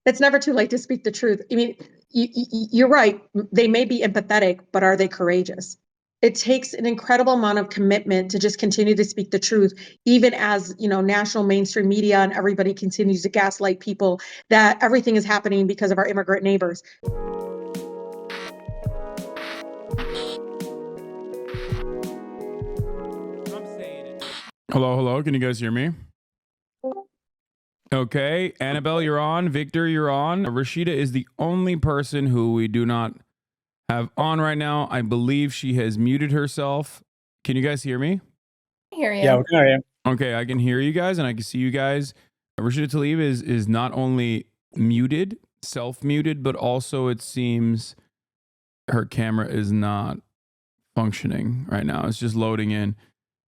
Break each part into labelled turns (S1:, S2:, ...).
S1: It's never too late to speak the truth. I mean, you're right. They may be empathetic, but are they courageous? It takes an incredible amount of commitment to just continue to speak the truth, even as national mainstream media and everybody continues to gaslight people that everything is happening because of our immigrant neighbors.
S2: Hello, hello. Can you guys hear me? Okay. Annabelle, you're on. Victor, you're on. Rashida is the only person who we do not have on right now. I believe she has muted herself. Can you guys hear me?
S3: I hear you.
S4: Yeah, we can hear you.
S2: Okay, I can hear you guys and I can see you guys. Rashida Tlaib is not only muted, self-muted, but also it seems her camera is not functioning right now. It's just loading in.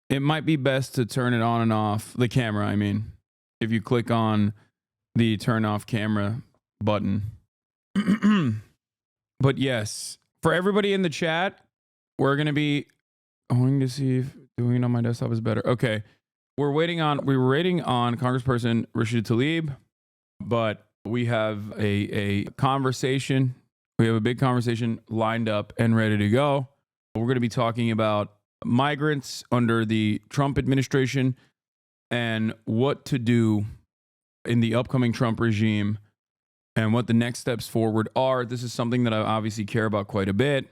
S2: It might be best to turn it on and off, the camera, I mean, if you click on the turn off camera button. But yes, for everybody in the chat, we're going to be going to see if doing it on my desktop is better. Okay. We were waiting on Congressperson Rashida Tlaib, but we have a conversation. We have a big conversation lined up and ready to go. We're going to be talking about migrants under the Trump administration and what to do in the upcoming Trump regime and what the next steps forward are. This is something that I obviously care about quite a bit.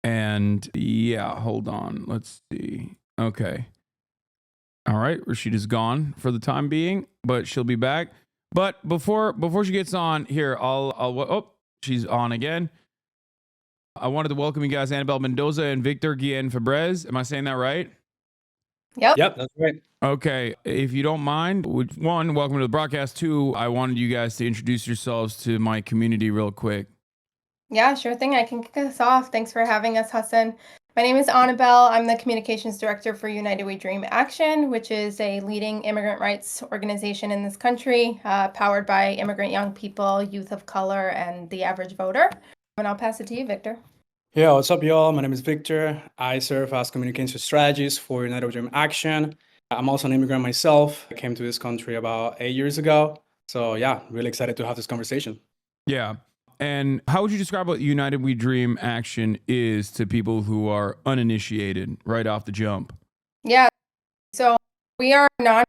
S2: And yeah, hold on. Let's see. Okay. All right. Rashida's gone for the time being, but she'll be back. But before she gets on here, she's on again. I wanted to welcome you guys, Annabelle Mendoza and Victor Guillen Fabrez. Am I saying that right?
S3: Yep.
S4: Yep, that's right.
S2: Okay. If you don't mind, one, welcome to the broadcast. Two, I wanted you guys to introduce yourselves to my community real quick.
S3: Yeah, sure thing. I can kick us off. Thanks for having us, Hasan. My name is Annabelle. I'm the communications director for United We Dream Action, which is a leading immigrant rights organization in this country, powered by immigrant young people, youth of color, and the average voter. And I'll pass it to you, Victor.
S4: Yeah, what's up, y'all? My name is Victor. I serve as communication strategist for United We Dream Action. I'm also an immigrant myself. I came to this country about 8 years ago. So yeah, really excited to have this conversation.
S2: Yeah. And how would you describe what United We Dream Action is to people who are uninitiated right off the jump?
S3: Yeah. So we are a nonprofit,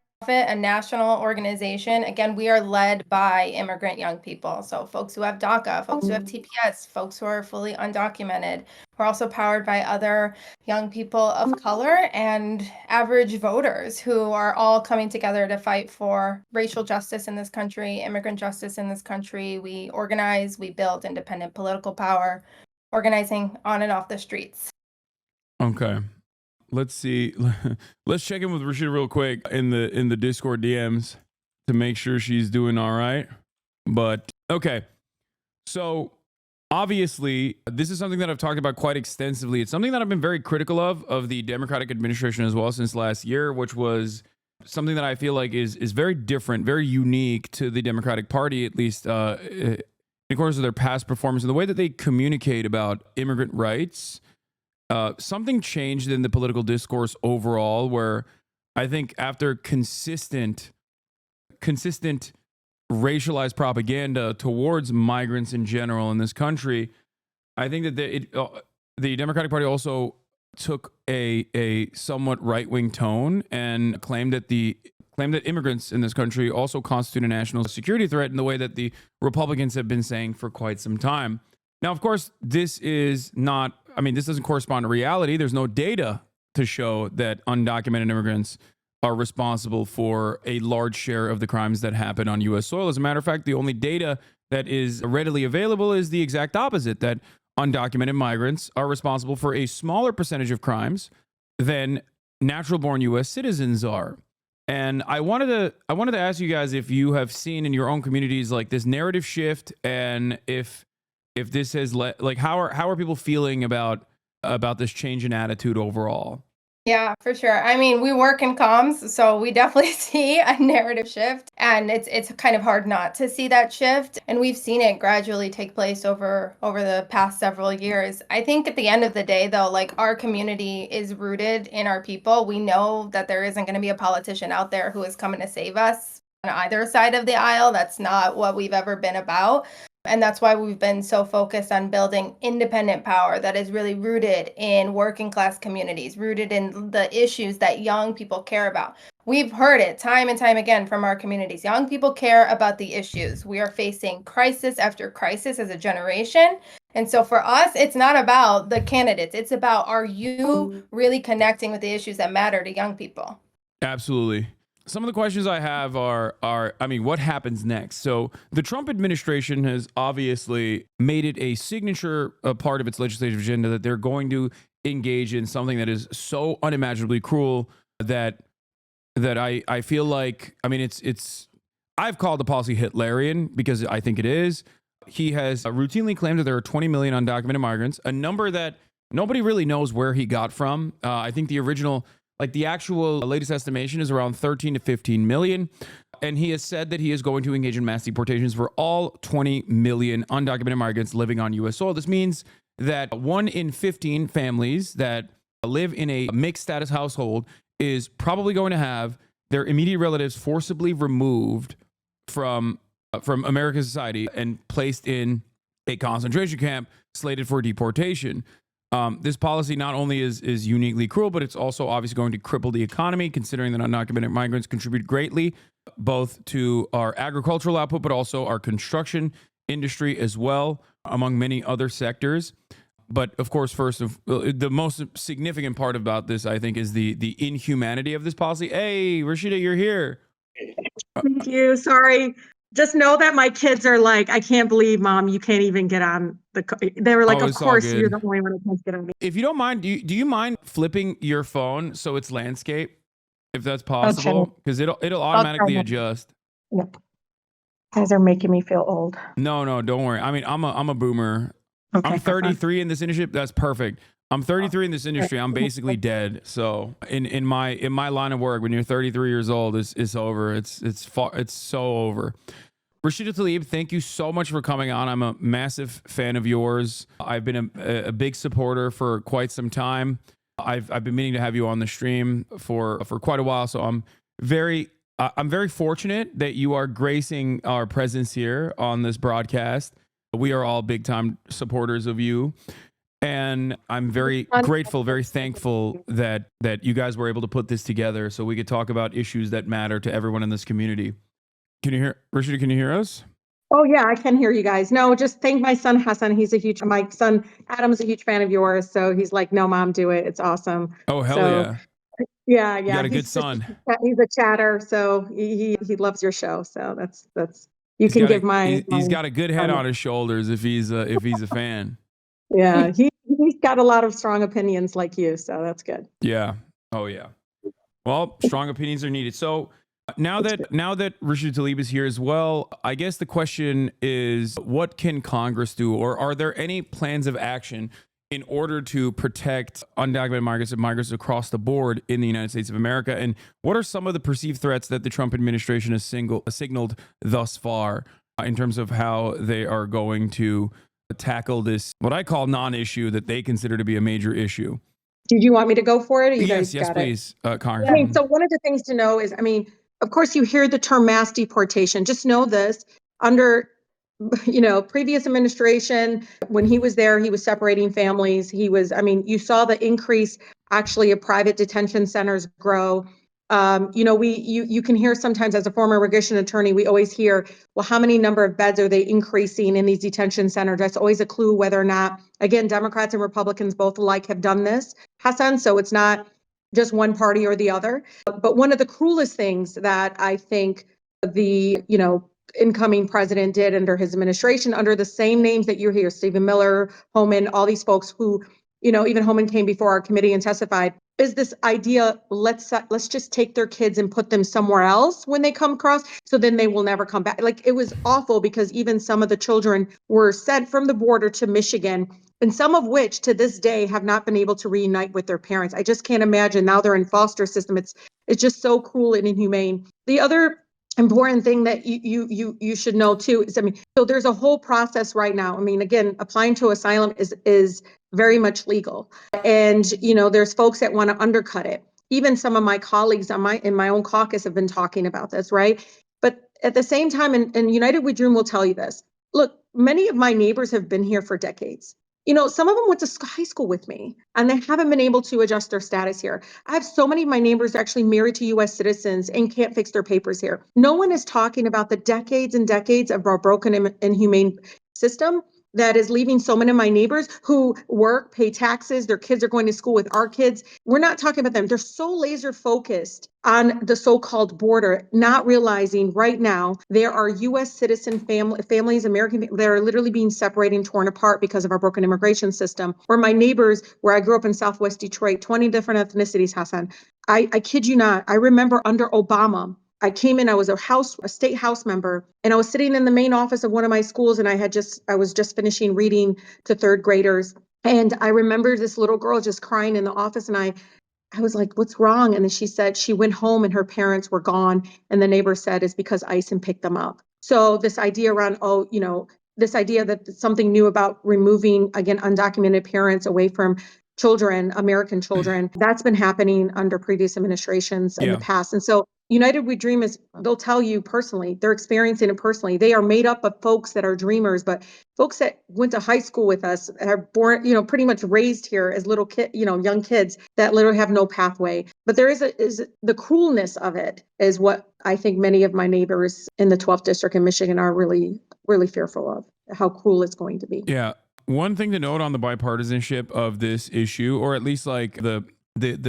S3: a national organization. Again, we are led by immigrant young people. So folks who have DACA, folks who have TPS, folks who are fully undocumented. We're also powered by other young people of color and average voters who are all coming together to fight for racial justice in this country, immigrant justice in this country. We organize, we build independent political power, organizing on and off the streets.
S2: Okay. Let's see. Let's check in with Rashida real quick in the Discord DMs to make sure she's doing all right. But okay. So obviously, this is something that I've talked about quite extensively. It's something that I've been very critical of the Democratic administration as well since last year, which was something that I feel like is very different, very unique to the Democratic Party, at least in accordance with their past performance and the way that they communicate about immigrant rights. Something changed in the political discourse overall, where I think after consistent racialized propaganda towards migrants in general in this country, I think that the Democratic Party also took a somewhat right-wing tone and claimed that immigrants in this country also constitute a national security threat in the way that the Republicans have been saying for quite some time. Now, of course, this doesn't correspond to reality. There's no data to show that undocumented immigrants are responsible for a large share of the crimes that happen on U.S. soil. As a matter of fact, the only data that is readily available is the exact opposite, that undocumented migrants are responsible for a smaller percentage of crimes than natural-born U.S. citizens are. And I wanted to ask you guys if you have seen in your own communities like this narrative shift, and if this has how are people feeling about this change in attitude overall?
S3: Yeah, for sure. I mean, we work in comms, so we definitely see a narrative shift, and it's kind of hard not to see that shift. And we've seen it gradually take place over the past several years. I think at the end of the day, though, like, our community is rooted in our people. We know that there isn't going to be a politician out there who is coming to save us. either side of the aisle. That's not what we've ever been about. And that's why we've been so focused on building independent power that is really rooted in working class communities, rooted in the issues that young people care about. We've heard it time and time again from our communities. Young people care about the issues. We are facing crisis after crisis as a generation. And so for us, it's not about the candidates. It's about, are you really connecting with the issues that matter to young people?
S2: Absolutely. Some of the questions I have are, I mean, what happens next? So the Trump administration has obviously made it a signature part of its legislative agenda that they're going to engage in something that is so unimaginably cruel that I feel like, I mean, I've called the policy Hitlerian because I think it is. He has routinely claimed that there are 20 million undocumented migrants, a number that nobody really knows where he got from. I think the original, like the actual latest estimation is around 13 to 15 million. And he has said that he is going to engage in mass deportations for all 20 million undocumented migrants living on U.S. soil. This means that 1 in 15 families that live in a mixed status household is probably going to have their immediate relatives forcibly removed from American society and placed in a concentration camp slated for deportation. This policy not only is uniquely cruel, but it's also obviously going to cripple the economy, considering that undocumented migrants contribute greatly both to our agricultural output, but also our construction industry as well, among many other sectors. But of course, the most significant part about this, I think, is the inhumanity of this policy. Hey, Rashida, you're here.
S1: Thank you. Sorry. Just know that my kids are like, I can't believe, Mom, you can't even get on they were like,
S2: Oh,
S1: of
S2: it's all
S1: course
S2: good.
S1: you're the only one who can't get on.
S2: If you don't mind, do you mind flipping your phone so it's landscape, if that's possible? Because it'll automatically adjust.
S1: Yep. You guys are making me feel old.
S2: No, don't worry. I mean, I'm a boomer.
S1: Okay,
S2: I'm 33 in this industry. That's perfect. I'm 33 in this industry. I'm basically dead. So in my line of work, when you're 33 years old, it's over. It's so over. Rashida Tlaib, thank you so much for coming on. I'm a massive fan of yours. I've been a big supporter for quite some time. I've been meaning to have you on the stream for quite a while. So I'm very fortunate that you are gracing our presence here on this broadcast. We are all big time supporters of you. And I'm very grateful, very thankful that you guys were able to put this together so we could talk about issues that matter to everyone in this community. Can you hear, Rashida, can you hear us?
S1: Oh yeah, I can hear you guys. No, just thank my son Hasan. My son Adam's a huge fan of yours. So he's like, no, Mom, do it. It's awesome.
S2: Oh, hell
S1: so,
S2: yeah.
S1: Yeah.
S2: You got a good son.
S1: He's a chatter. So he loves your show. So that's, he's
S2: got a good head on his shoulders if he's a fan.
S1: Yeah. He's got a lot of strong opinions like you. So that's good.
S2: Yeah. Oh yeah. Well, strong opinions are needed. So now that Rashida Tlaib is here as well, I guess the question is, what can Congress do, or are there any plans of action in order to protect undocumented migrants and migrants across the board in the United States of America? And what are some of the perceived threats that the Trump administration has signaled thus far in terms of how they are going to tackle this, what I call non-issue that they consider to be a major issue?
S1: Did you want me to go for it?
S2: Yes, please, Congresswoman.
S1: I mean, so one of the things to know is, I mean, of course, you hear the term mass deportation. Just know this, under, previous administration, when he was there, he was separating families. You saw the increase actually of private detention centers grow. You can hear sometimes, as a former immigration attorney, we always hear, well, how many number of beds are they increasing in these detention centers? That's always a clue whether or not, again, Democrats and Republicans both alike have done this, Hasan. So it's not just one party or the other. But one of the cruelest things that I think the, incoming president did under his administration, under the same names that you hear, Stephen Miller, Homan, all these folks who, even Homan came before our committee and testified, is this idea, let's just take their kids and put them somewhere else when they come across, so then they will never come back. Like, it was awful, because even some of the children were sent from the border to Michigan, and some of which to this day have not been able to reunite with their parents. I just can't imagine. Now they're in foster system. It's just so cruel and inhumane. The other important thing that you should know too is, so there's a whole process right now. Again, applying to asylum is very much legal, and there's folks that want to undercut it. Even some of my colleagues in my own caucus have been talking about this, right? But at the same time, and United We Dream will tell you this. Look, many of my neighbors have been here for decades. Some of them went to high school with me and they haven't been able to adjust their status here. I have so many of my neighbors actually married to US citizens and can't fix their papers here. No one is talking about the decades and decades of our broken and inhumane system that is leaving so many of my neighbors who work, pay taxes, their kids are going to school with our kids. We're not talking about them. They're so laser focused on the so-called border, not realizing right now there are US citizen families, American, that are literally being separated and torn apart because of our broken immigration system. Where my neighbors, where I grew up in Southwest Detroit, 20 different ethnicities, Hasan. I kid you not, I remember under Obama, I came in, I was a state house member, and I was sitting in the main office of one of my schools, and I was just finishing reading to third graders. And I remember this little girl just crying in the office, and I was like, what's wrong? And then she said she went home and her parents were gone. And the neighbor said it's because ICE picked them up. So this idea around, this idea that something new about removing, again, undocumented parents away from children, American children, that's been happening under previous administrations in the past. And so United We Dream they'll tell you personally, they're experiencing it personally. They are made up of folks that are dreamers, but folks that went to high school with us, are born, pretty much raised here as little young kids that literally have no pathway. But there is the cruelness of it is what I think many of my neighbors in the 12th district in Michigan are really, really fearful of, how cruel it's going to be.
S2: Yeah. One thing to note on the bipartisanship of this issue, or at least like the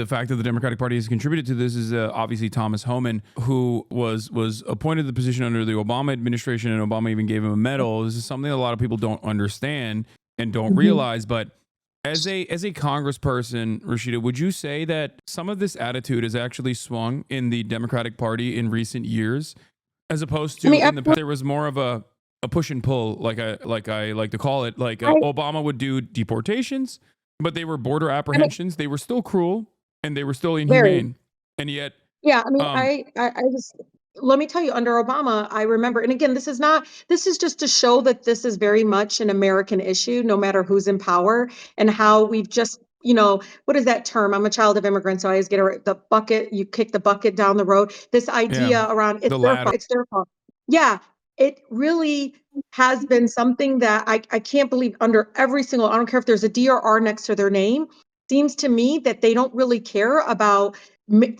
S2: fact that the Democratic Party has contributed to this, is obviously Thomas Homan, who was appointed to the position under the Obama administration, and Obama even gave him a medal. This is something that a lot of people don't understand and don't realize. But as a congressperson, Rashida, would you say that some of this attitude has actually swung in the Democratic Party in recent years, as opposed to in the past there was more of a push and pull, like I like to call it, Obama would do deportations, but they were border apprehensions. They were still cruel and they were still inhumane. And yet,
S1: yeah, I just, let me tell you, under Obama, I remember, and again, this is just to show that this is very much an American issue, no matter who's in power, and how we've just, what is that term? I'm a child of immigrants, so I always get the bucket, you kick the bucket down the road. This idea around it's their fault. Yeah, it really has been something that I can't believe under every single, I don't care if there's a D or R next to their name, seems to me that they don't really care about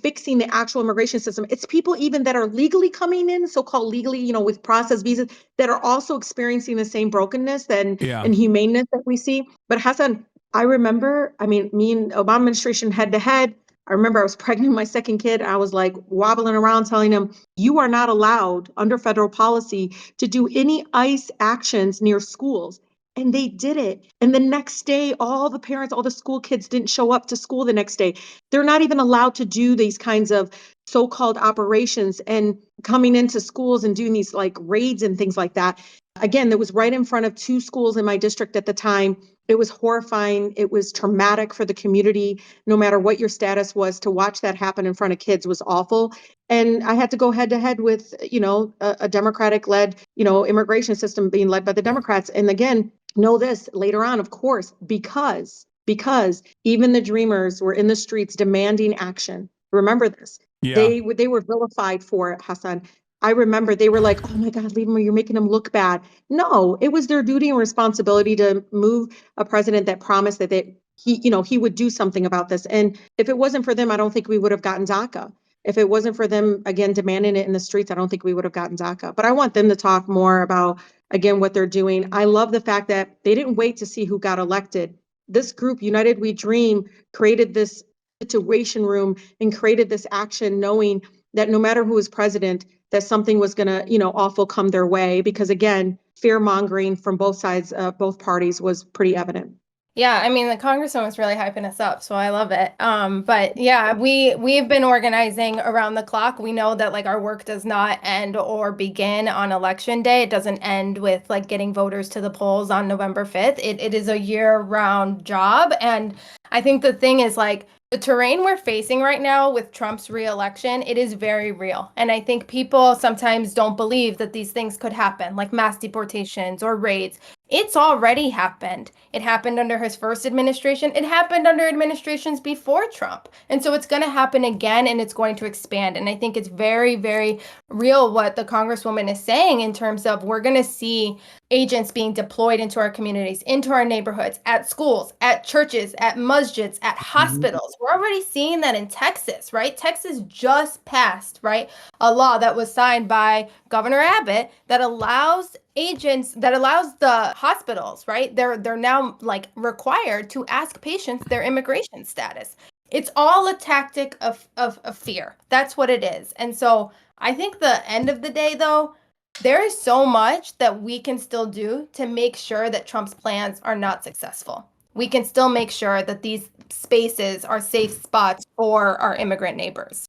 S1: fixing the actual immigration system. It's people even that are legally coming in, so-called legally, with process visas, that are also experiencing the same brokenness and humaneness that we see. But Hasan, I remember, me and Obama administration head to head, I remember I was pregnant with my second kid. I was like wobbling around telling him, you are not allowed under federal policy to do any ICE actions near schools. And they did it. And the next day, all the parents, all the school kids didn't show up to school the next day. They're not even allowed to do these kinds of so-called operations and coming into schools and doing these like raids and things like that. Again, that was right in front of 2 schools in my district at the time. It was horrifying. It was traumatic for the community. No matter what your status was, to watch that happen in front of kids was awful. And I had to go head to head with, a Democratic-led, immigration system being led by the Democrats. And again, know this later on, of course, because even the Dreamers were in the streets demanding action. Remember this. Yeah. They were vilified for it, Hasan. I remember they were like, oh my God, leave him, you're making him look bad. No, it was their duty and responsibility to move a president that promised that he would do something about this. And if it wasn't for them, I don't think we would have gotten DACA. If it wasn't for them, again, demanding it in the streets, I don't think we would have gotten DACA. But I want them to talk more about, again, what they're doing. I love the fact that they didn't wait to see who got elected. This group, United We Dream, created this situation room and created this action knowing that no matter who is president, that something was going to, awful come their way. Because again, fear mongering from both sides, both parties was pretty evident.
S3: Yeah, the congressman was really hyping us up, so I love it. But yeah, we've been organizing around the clock. We know that our work does not end or begin on election day. It doesn't end with getting voters to the polls on November 5th. It is a year-round job, and I think the thing is the terrain we're facing right now with Trump's re-election, it is very real. And I think people sometimes don't believe that these things could happen, like mass deportations or raids. It's already happened. It happened under his first administration. It happened under administrations before Trump. And so it's going to happen again, and it's going to expand. And I think it's very, very real what the Congresswoman is saying in terms of we're going to see agents being deployed into our communities, into our neighborhoods, at schools, at churches, at masjids, at hospitals. We're already seeing that in Texas, right? Texas just passed, right, a law that was signed by Governor Abbott that allows the hospitals, right? They're now like required to ask patients their immigration status. It's all a tactic of fear. That's what it is. And so I think the end of the day, though, there is so much that we can still do to make sure that Trump's plans are not successful. We can still make sure that these spaces are safe spots for our immigrant neighbors.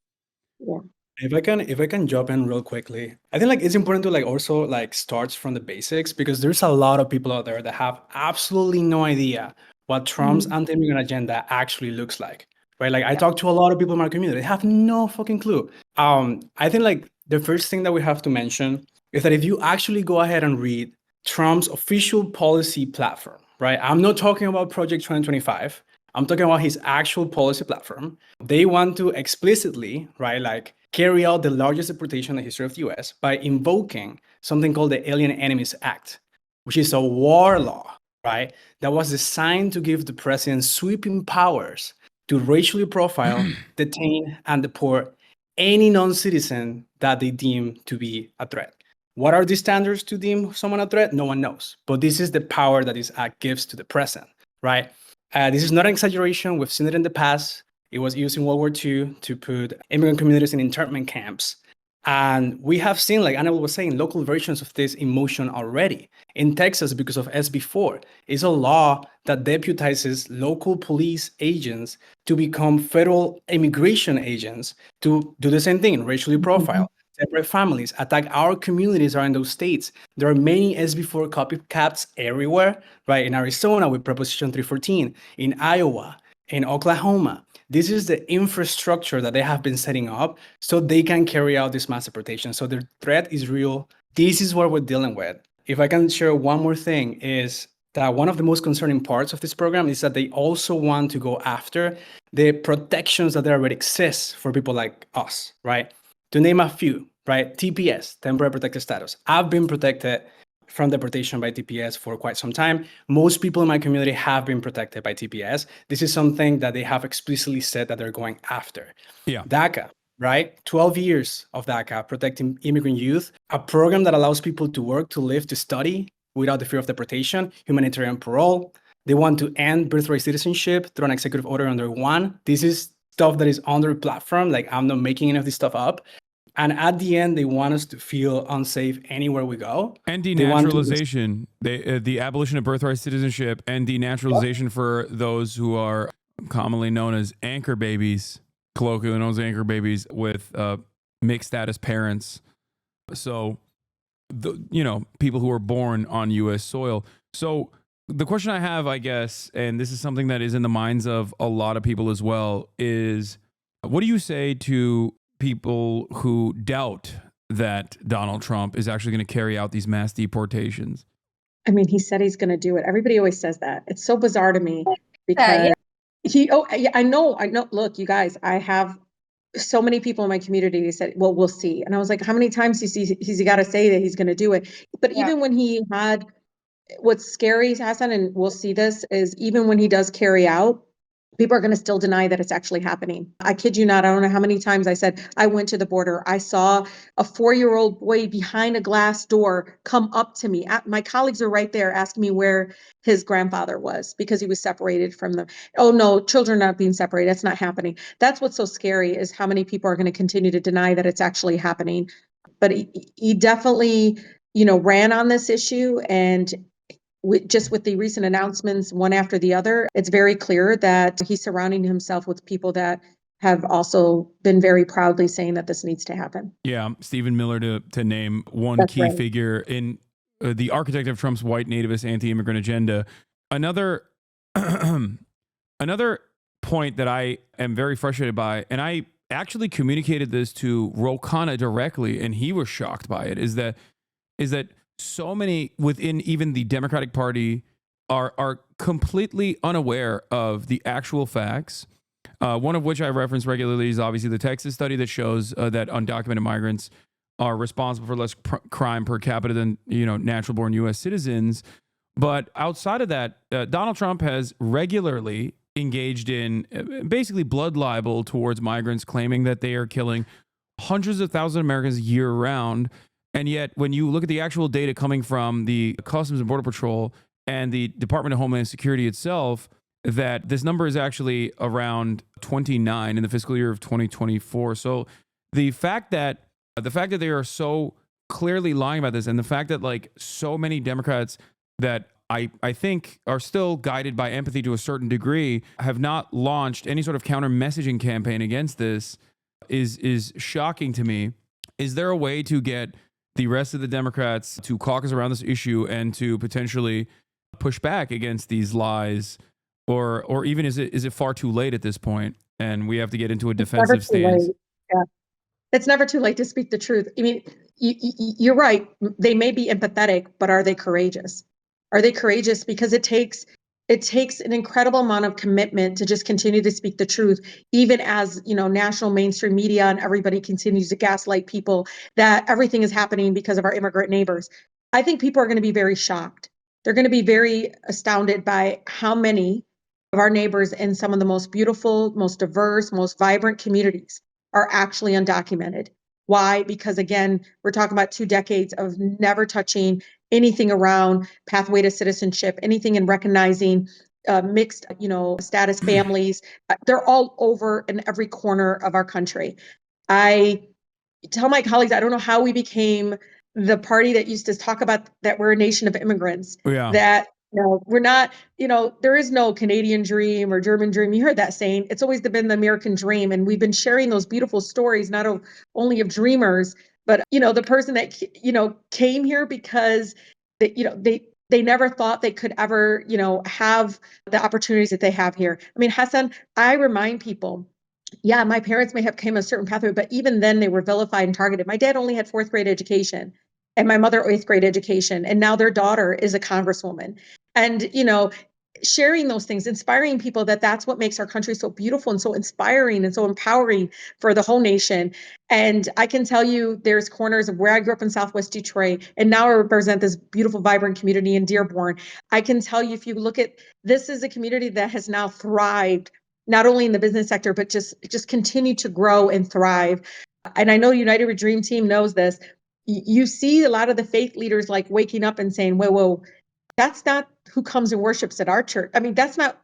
S1: Yeah.
S4: If I can jump in real quickly, I think like it's important to like also like starts from the basics, because there's a lot of people out there that have absolutely no idea what Trump's anti-immigrant agenda actually looks like. Right? Like I talk to a lot of people in my community, they have no fucking clue. I think like the first thing that we have to mention is that if you actually go ahead and read Trump's official policy platform, right? I'm not talking about Project 2025. I'm talking about his actual policy platform. They want to explicitly, right, like carry out the largest deportation in the history of the US by invoking something called the Alien Enemies Act, which is a war law, right, that was designed to give the president sweeping powers to racially profile, detain, and deport any non-citizen that they deem to be a threat. What are the standards to deem someone a threat? No one knows. But this is the power that this act gives to the president, right? This is not an exaggeration. We've seen it in the past. It was used in World War II to put immigrant communities in internment camps. And we have seen, like Annabelle was saying, local versions of this in motion already. In Texas, because of SB4, it's a law that deputizes local police agents to become federal immigration agents to do the same thing, racially profile, separate families, attack our communities are in those states. There are many SB4 copycats everywhere, right? In Arizona with Proposition 314, in Iowa, in Oklahoma. This is the infrastructure that they have been setting up so they can carry out this mass deportation. So the threat is real. This is what we're dealing with. If I can share one more thing, is that one of the most concerning parts of this program is that they also want to go after the protections that there already exist for people like us, right? To name a few, right? TPS, temporary protected status. I've been protected from deportation by TPS for quite some time. Most people in my community have been protected by TPS. This is something that they have explicitly said that they're going after.
S2: Yeah.
S4: DACA, right? 12 years of DACA, protecting immigrant youth, a program that allows people to work, to live, to study without the fear of deportation, humanitarian parole. They want to end birthright citizenship through an executive order under one. This is stuff that is on their platform. Like, I'm not making any of this stuff up. And at the end, they want us to feel unsafe anywhere we go.
S2: And denaturalization, the abolition of birthright citizenship and denaturalization for those who are commonly known as anchor babies, colloquially known as anchor babies with mixed status parents. So, people who are born on U.S. soil. So the question I have, I guess, and this is something that is in the minds of a lot of people as well, is what do you say to people who doubt that Donald Trump is actually going to carry out these mass deportations?
S1: I mean, he said he's going to do it. Everybody always says that. It's so bizarre to me because I know. Look, you guys, I have so many people in my community who said, well, we'll see. And I was like, how many times has he got to say that he's going to do it? But even when he had, what's scary, Hassan, and we'll see this, is even when he does carry out, people are going to still deny that it's actually happening. I kid you not. I don't know how many times I said, I went to the border. I saw a 4-year-old boy behind a glass door come up to me. My colleagues are right there asking me where his grandfather was because he was separated from them. Oh no, children not being separated. That's not happening. That's what's so scary, is how many people are going to continue to deny that it's actually happening. But he definitely, ran on this issue, and with the recent announcements, one after the other, it's very clear that he's surrounding himself with people that have also been very proudly saying that this needs to happen.
S2: Yeah, Stephen Miller to name one
S1: That's
S2: key
S1: right.
S2: figure in the architect of Trump's white nativist anti-immigrant agenda. Another point that I am very frustrated by, and I actually communicated this to Ro Khanna directly, and he was shocked by it, is that so many within even the Democratic Party are completely unaware of the actual facts. One of which I reference regularly is obviously the Texas study that shows that undocumented migrants are responsible for less crime per capita than natural-born U.S. citizens. But outside of that, Donald Trump has regularly engaged in basically blood libel towards migrants, claiming that they are killing hundreds of thousands of Americans year-round. And yet, when you look at the actual data coming from the Customs and Border Patrol and the Department of Homeland Security itself, that this number is actually around 29 in the fiscal year of 2024. So the fact that they are so clearly lying about this, and the fact that like so many Democrats that I think are still guided by empathy to a certain degree have not launched any sort of counter messaging campaign against this is shocking to me. Is there a way to get the rest of the Democrats to caucus around this issue and to potentially push back against these lies? Or even is it far too late at this point and we have to get into a defensive stance?
S1: Yeah. It's never too late to speak the truth. I mean, you're right. They may be empathetic, but are they courageous? Are they courageous? Because it takes an incredible amount of commitment to just continue to speak the truth, even as national mainstream media and everybody continues to gaslight people that everything is happening because of our immigrant neighbors. I think people are going to be very shocked. They're going to be very astounded by how many of our neighbors in some of the most beautiful, most diverse, most vibrant communities are actually undocumented. Why? Because again, we're talking about 2 decades of never touching anything around pathway to citizenship, anything in recognizing mixed, status families. They're all over in every corner of our country. I tell my colleagues, I don't know how we became the party that used to talk about that we're a nation of immigrants.
S2: Yeah.
S1: That we're not, there is no Canadian dream or German dream. You heard that saying. It's always been the American dream. And we've been sharing those beautiful stories, not only of dreamers, but, the person that, came here because they never thought they could ever, have the opportunities that they have here. I mean, Hasan, I remind people, yeah, my parents may have came a certain pathway, but even then they were vilified and targeted. My dad only had 4th grade education and my mother 8th grade education. And now their daughter is a congresswoman. And, sharing those things, inspiring people that's what makes our country so beautiful and so inspiring and so empowering for the whole nation. And I can tell you there's corners of where I grew up in Southwest Detroit, and now I represent this beautiful, vibrant community in Dearborn. I can tell you, if you look at, this is a community that has now thrived, not only in the business sector, but just continue to grow and thrive. And I know United We Dream team knows this. You see a lot of the faith leaders like waking up and saying, whoa, that's not who comes and worships at our church. I mean, that's not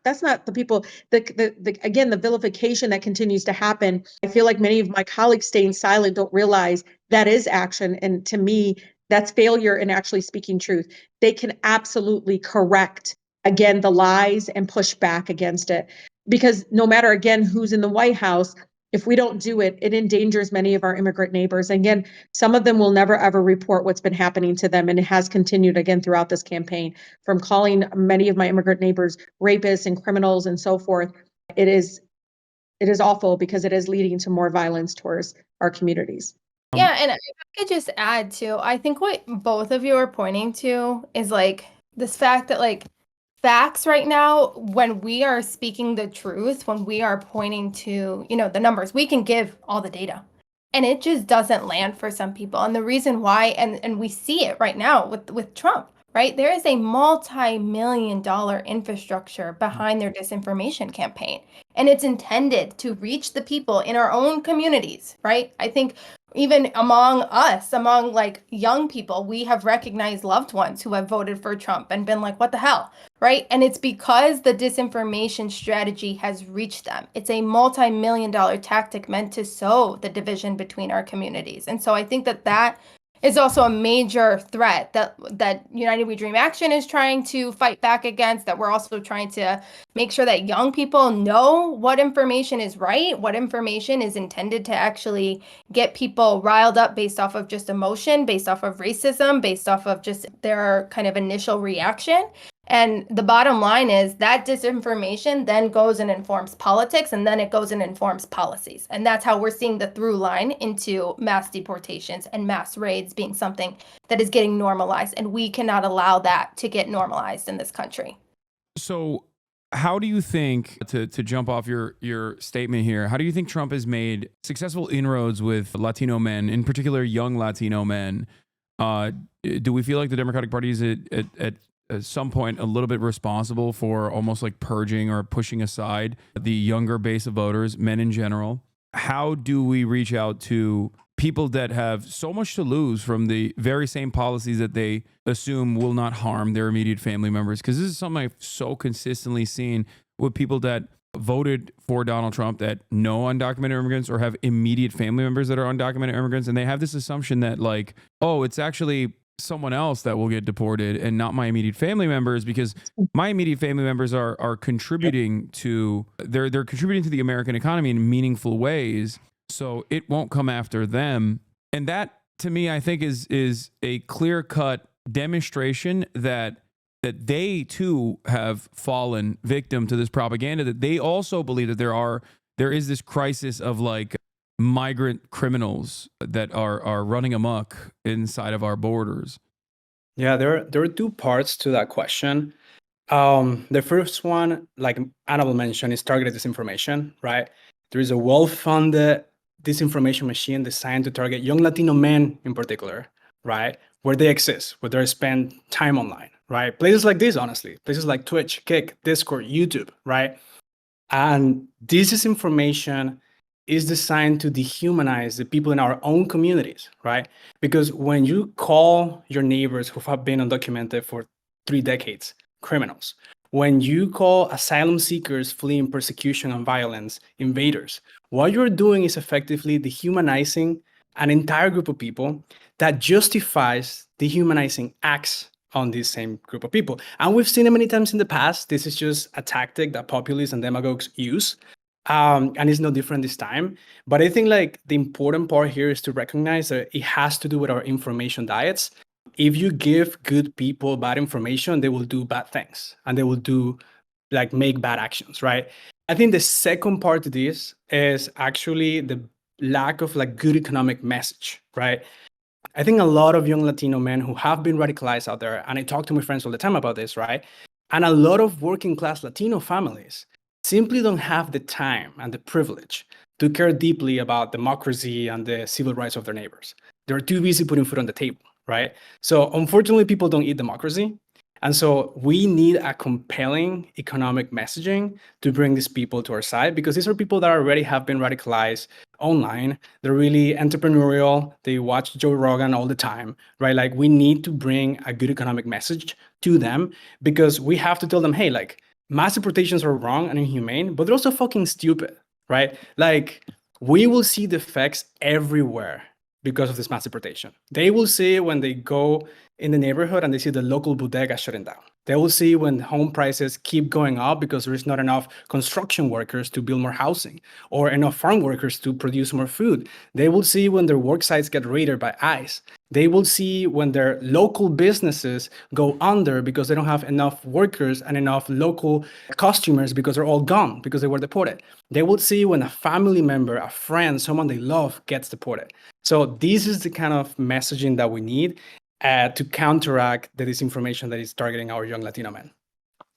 S1: the people, again, the vilification that continues to happen. I feel like many of my colleagues staying silent don't realize that is action. And to me, that's failure in actually speaking truth. They can absolutely correct, again, the lies and push back against it. Because no matter, again, who's in the White House, if we don't do it, it endangers many of our immigrant neighbors. And again, some of them will never, ever report what's been happening to them. And it has continued again throughout this campaign, from calling many of my immigrant neighbors rapists and criminals and so forth. It is awful because it is leading to more violence towards our communities.
S3: Yeah, and if I could just add too, I think what both of you are pointing to is like this fact that like facts right now, when we are speaking the truth, when we are pointing to, the numbers, we can give all the data and it just doesn't land for some people. And the reason why, and we see it right now with Trump, right? There is a multi-million-dollar infrastructure behind their disinformation campaign, and it's intended to reach the people in our own communities, right? I think even among us, among like young people, we have recognized loved ones who have voted for Trump and been like, what the hell, right? And it's because the disinformation strategy has reached them. It's a multi-million-dollar tactic meant to sow the division between our communities. And so I think that is also a major threat that United We Dream Action is trying to fight back against, that we're also trying to make sure that young people know what information is right, what information is intended to actually get people riled up based off of just emotion, based off of racism, based off of just their kind of initial reaction. And the bottom line is that disinformation then goes and informs politics, and then it goes and informs policies. And that's how we're seeing the through line into mass deportations and mass raids being something that is getting normalized. And we cannot allow that to get normalized in this country.
S2: So how do you think, to jump off your statement here, how do you think Trump has made successful inroads with Latino men, in particular young Latino men? Do we feel like the Democratic Party is at some point a little bit responsible for almost like purging or pushing aside the younger base of voters, men in general? How do we reach out to people that have so much to lose from the very same policies that they assume will not harm their immediate family members? Because this is something I've so consistently seen with people that voted for Donald Trump that know undocumented immigrants or have immediate family members that are undocumented immigrants. And they have this assumption that like, oh, it's actually someone else that will get deported and not my immediate family members, because my immediate family members are contributing to they're contributing to the American economy in meaningful ways. So it won't come after them. And that to me, I think is a clear-cut demonstration that they too have fallen victim to this propaganda, that they also believe that there is this crisis of like migrant criminals that are running amok inside of our borders.
S4: Yeah, there are two parts to that question. The first one, like Annabelle mentioned, is targeted disinformation, right? There is a well-funded disinformation machine designed to target young Latino men in particular, right? Where they exist, where they spend time online, right? Places like this, honestly, places like Twitch, Kick, Discord, YouTube, right? And this disinformation is designed to dehumanize the people in our own communities, right? Because when you call your neighbors who have been undocumented for 3 decades criminals, when you call asylum seekers fleeing persecution and violence invaders, what you're doing is effectively dehumanizing an entire group of people that justifies dehumanizing acts on this same group of people. And we've seen it many times in the past. This is just a tactic that populists and demagogues use. And it's no different this time. But I think like the important part here is to recognize that it has to do with our information diets. If you give good people bad information, they will do bad things and they will do like make bad actions, right? I think the second part to this is actually the lack of like good economic message, right? I think a lot of young Latino men who have been radicalized out there, and I talk to my friends all the time about this, right? And a lot of working class Latino families simply don't have the time and the privilege to care deeply about democracy and the civil rights of their neighbors. They're too busy putting food on the table, right? So unfortunately, people don't eat democracy. And so we need a compelling economic messaging to bring these people to our side, because these are people that already have been radicalized online. They're really entrepreneurial. They watch Joe Rogan all the time, right? Like we need to bring a good economic message to them, because we have to tell them, hey, like mass deportations are wrong and inhumane, but they're also fucking stupid, right? Like we will see the effects everywhere because of this mass deportation. They will see when they go in the neighborhood and they see the local bodega shutting down. They will see when home prices keep going up because there is not enough construction workers to build more housing or enough farm workers to produce more food. They will see when their work sites get raided by ICE. They will see when their local businesses go under because they don't have enough workers and enough local customers because they're all gone because they were deported. They will see when a family member, a friend, someone they love gets deported. So this is the kind of messaging that we need to counteract the disinformation that is targeting our young Latino men.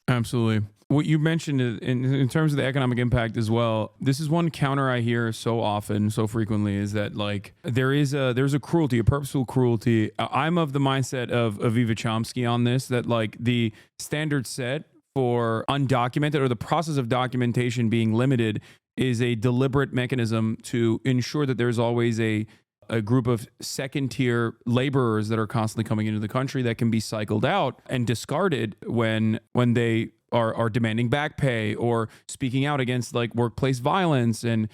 S2: Absolutely. What you mentioned in terms of the economic impact as well, this is one counter I hear so often, so frequently, is that like there's a cruelty, a purposeful cruelty. I'm of the mindset of Aviva Chomsky on this, that like the standard set for undocumented or the process of documentation being limited is a deliberate mechanism to ensure that there's always a group of second-tier laborers that are constantly coming into the country that can be cycled out and discarded when they are demanding back pay or speaking out against like workplace violence and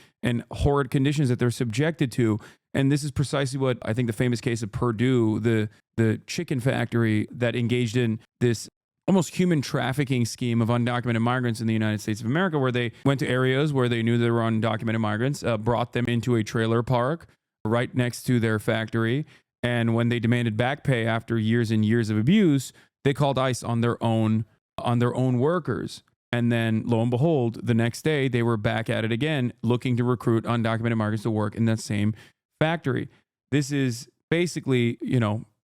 S2: horrid conditions that they're subjected to. And this is precisely what I think the famous case of Purdue, the chicken factory that engaged in this almost human trafficking scheme of undocumented migrants in the United States of America, where they went to areas where they knew there were undocumented migrants, brought them into a trailer park right next to their factory. And when they demanded back pay after years and years of abuse, they called ICE on their own on their own workers. And then lo and behold, the next day they were back at it again, looking to recruit undocumented migrants to work in that same factory. This is basically,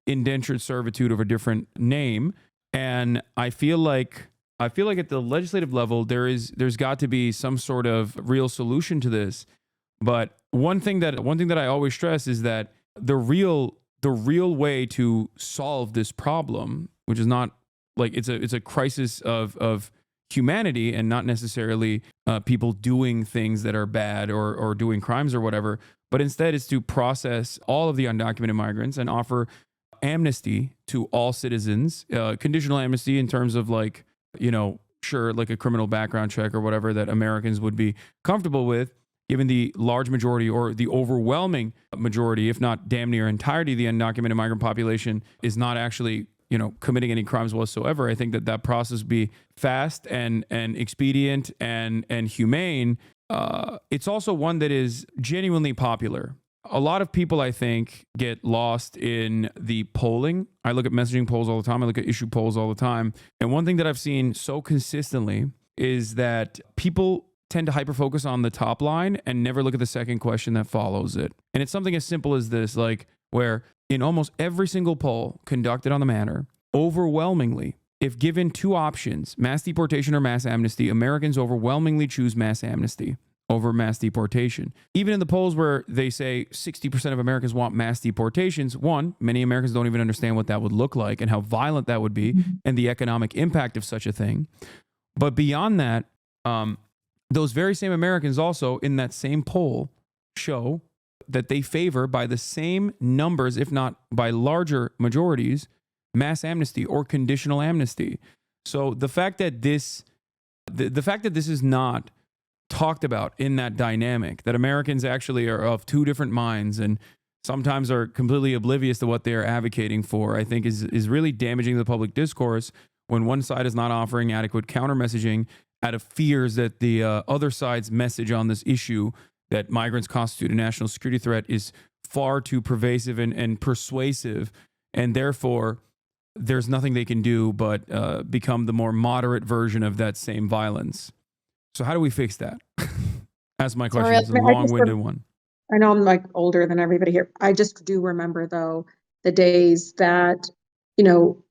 S2: indentured servitude of a different name. And I feel like at the legislative level, there's got to be some sort of real solution to this. But one thing that I always stress is that the real way to solve this problem, which is not like it's a crisis of humanity and not necessarily people doing things that are bad or doing crimes or whatever, but instead it's to process all of the undocumented migrants and offer amnesty to all citizens, conditional amnesty in terms of like, sure, like a criminal background check or whatever that Americans would be comfortable with, given the large majority or the overwhelming majority, if not damn near entirety of the undocumented migrant population is not actually committing any crimes whatsoever. I think that process would be fast and expedient and humane. It's also one that is genuinely popular. A lot of people, I think, get lost in the polling. I look at messaging polls all the time. I look at issue polls all the time. And one thing that I've seen so consistently is that people tend to hyper-focus on the top line and never look at the second question that follows it. And it's something as simple as this, like where in almost every single poll conducted on the matter, overwhelmingly, if given two options, mass deportation or mass amnesty, Americans overwhelmingly choose mass amnesty over mass deportation. Even in the polls where they say 60% of Americans want mass deportations, many Americans don't even understand what that would look like and how violent that would be and the economic impact of such a thing. But beyond that, those very same Americans also in that same poll show that they favor by the same numbers, if not by larger majorities, mass amnesty or conditional amnesty. So the fact that this is not talked about in that dynamic, that Americans actually are of two different minds and sometimes are completely oblivious to what they are advocating for, I think is really damaging the public discourse when one side is not offering adequate counter messaging out of fears that the other side's message on this issue that migrants constitute a national security threat is far too pervasive and persuasive, and therefore there's nothing they can do but become the more moderate version of that same violence. So how do we fix that? That's my question. It's a long-winded one.
S1: I know I'm like older than everybody here. I just do remember though the days that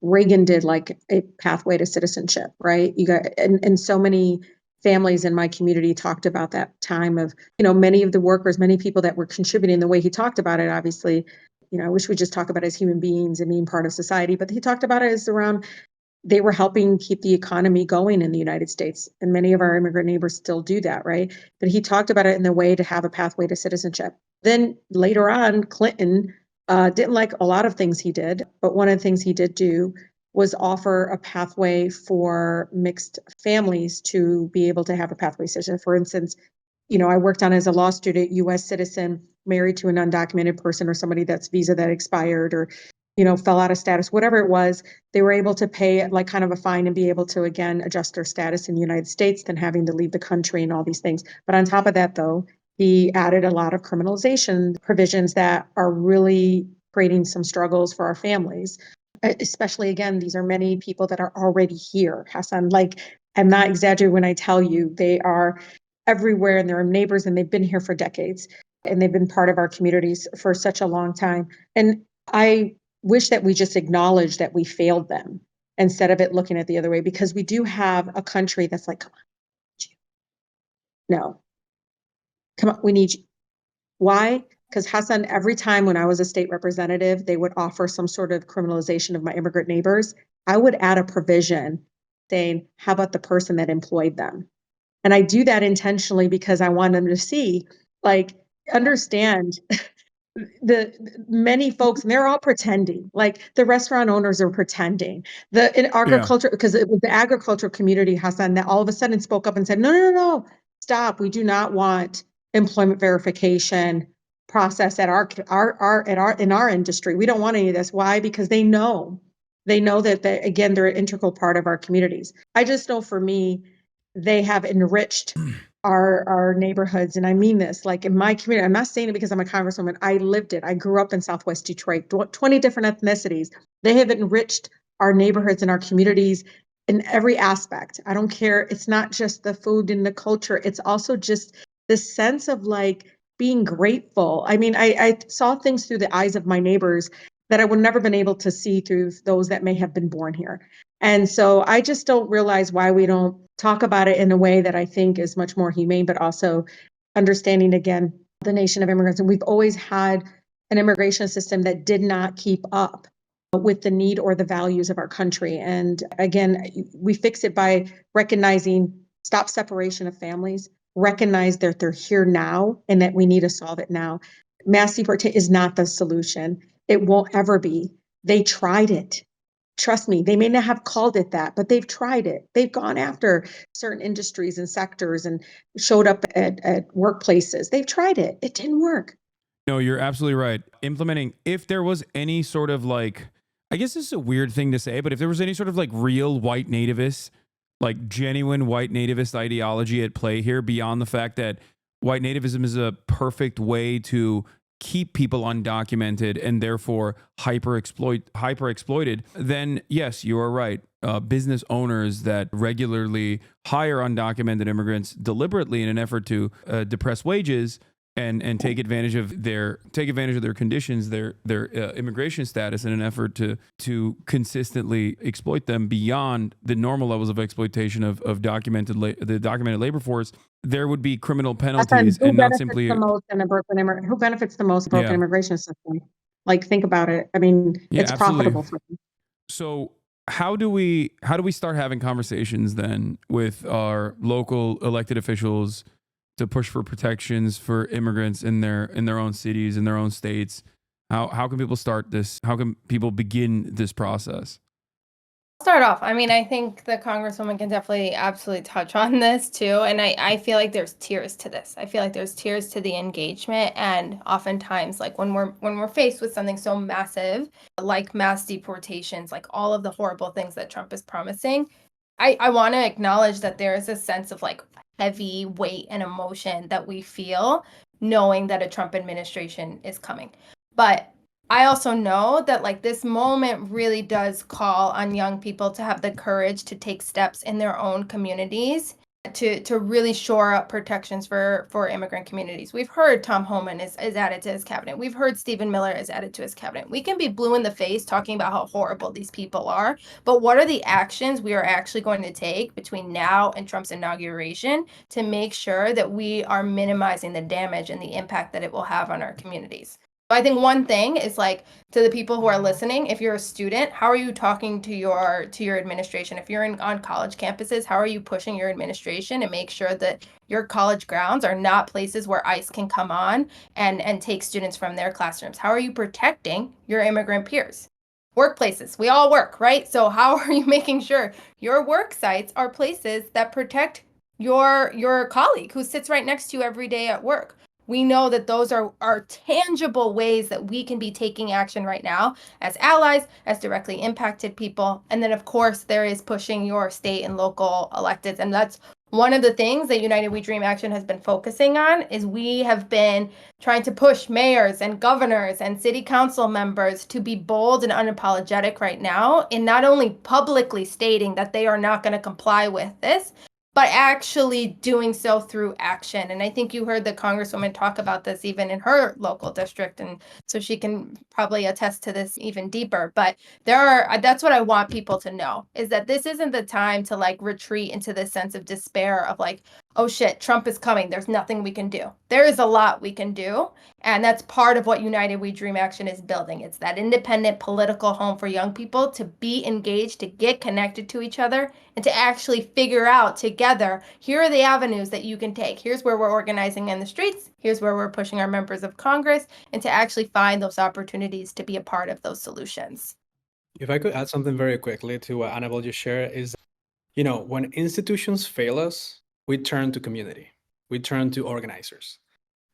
S1: Reagan did like a pathway to citizenship, right? You got and so many families in my community talked about that time of, many of the workers, many people that were contributing the way he talked about it, obviously, I wish we just talk about it as human beings and being part of society, but he talked about it as around, they were helping keep the economy going in the United States. And many of our immigrant neighbors still do that, right? But he talked about it in the way to have a pathway to citizenship. Then later on, Clinton didn't like a lot of things he did, but one of the things he did do was offer a pathway for mixed families to be able to have a pathway citizen. For instance, I worked on as a law student, U.S. citizen married to an undocumented person or somebody that's visa that expired or, fell out of status, whatever it was, they were able to pay like kind of a fine and be able to, again, adjust their status in the United States than having to leave the country and all these things. But on top of that, though, he added a lot of criminalization provisions that are really creating some struggles for our families. Especially, again, these are many people that are already here, Hasan. Like, I'm not exaggerating when I tell you they are everywhere and they're neighbors and they've been here for decades and they've been part of our communities for such a long time. And I wish that we just acknowledge that we failed them instead of it looking at the other way, because we do have a country that's like, come on, no, come on, we need you. Why? Because Hasan, every time when I was a state representative, they would offer some sort of criminalization of my immigrant neighbors. I would add a provision saying, how about the person that employed them? And I do that intentionally because I want them to see, like, understand the many folks, and they're all pretending, like the restaurant owners are pretending. In agriculture, because it was the agricultural community, Hasan, that all of a sudden spoke up and said, no, stop. We do not want employment verification process at in our industry. We don't want any of this. Why? Because they know that again, they're an integral part of our communities. I just know for me, they have enriched our neighborhoods. And I mean this, like in my community, I'm not saying it because I'm a congresswoman. I lived it. I grew up in Southwest Detroit, 20 different ethnicities. They have enriched our neighborhoods and our communities in every aspect. I don't care. It's not just the food and the culture. It's also just the sense of like being grateful. I mean, I saw things through the eyes of my neighbors that I would never been able to see through those that may have been born here. And so I just don't realize why we don't talk about it in a way that I think is much more humane, but also understanding, again, the nation of immigrants. And we've always had an immigration system that did not keep up with the need or the values of our country. And again, we fix it by recognizing, stop separation of families, recognize that they're here now and that we need to solve it now. Mass deportation is not the solution. It won't ever be. They tried it. Trust me, they may not have called it that, but they've tried it. They've gone after certain industries and sectors and showed up at workplaces. They've tried it. It didn't work.
S2: No, you're absolutely right. Implementing, if there was any sort of like, I guess this is a weird thing to say, but if there was any sort of like real white nativist, like genuine white nativist ideology at play here, beyond the fact that white nativism is a perfect way to keep people undocumented and therefore hyper exploited, then yes, you are right. Business owners that regularly hire undocumented immigrants deliberately in an effort to depress wages and take advantage of their conditions, their immigration status, in an effort to consistently exploit them beyond the normal levels of exploitation of the documented labor force. There would be criminal penalties, and not simply
S1: the most in a broken who benefits the most broken
S2: Yeah.
S1: immigration system. Like, think about it. I mean,
S2: Yeah,
S1: it's
S2: absolutely.
S1: profitable for them.
S2: So how do we start having conversations then with our local elected officials to push for protections for immigrants in their own cities, in their own states? How can people start this? How can people begin this process?
S3: Start off. I mean, I think the Congresswoman can definitely absolutely touch on this too. And I feel like there's tiers to this. I feel like there's tiers to the engagement. And oftentimes, like when we're faced with something so massive, like mass deportations, like all of the horrible things that Trump is promising, I want to acknowledge that there is a sense of like heavy weight and emotion that we feel knowing that a Trump administration is coming. But I also know that like this moment really does call on young people to have the courage to take steps in their own communities to really shore up protections for immigrant communities. We've heard Tom Homan is added to his cabinet. We've heard Stephen Miller is added to his cabinet. We can be blue in the face talking about how horrible these people are, but what are the actions we are actually going to take between now and Trump's inauguration to make sure that we are minimizing the damage and the impact that it will have on our communities? I think one thing is like, to the people who are listening, if you're a student, how are you talking to your administration? If you're on college campuses, how are you pushing your administration to make sure that your college grounds are not places where ICE can come on and take students from their classrooms? How are you protecting your immigrant peers? Workplaces, we all work, right? So how are you making sure your work sites are places that protect your colleague who sits right next to you every day at work? We know that those are tangible ways that we can be taking action right now as allies, as directly impacted people. And then, of course, there is pushing your state and local electeds. And that's one of the things that United We Dream Action has been focusing on, is we have been trying to push mayors and governors and city council members to be bold and unapologetic right now in not only publicly stating that they are not going to comply with this, but actually doing so through action. And I think you heard the Congresswoman talk about this even in her local district, and so she can probably attest to this even deeper. But that's what I want people to know, is that this isn't the time to like retreat into this sense of despair of like, oh shit, Trump is coming, there's nothing we can do. There is a lot we can do, and that's part of what United We Dream Action is building. It's that independent political home for young people to be engaged, to get connected to each other, and to actually figure out together, here are the avenues that you can take. Here's where we're organizing in the streets. Here's where we're pushing our members of Congress, and to actually find those opportunities to be a part of those solutions.
S4: If I could add something very quickly to what Annabelle just shared, is, when institutions fail us, we turn to community, we turn to organizers.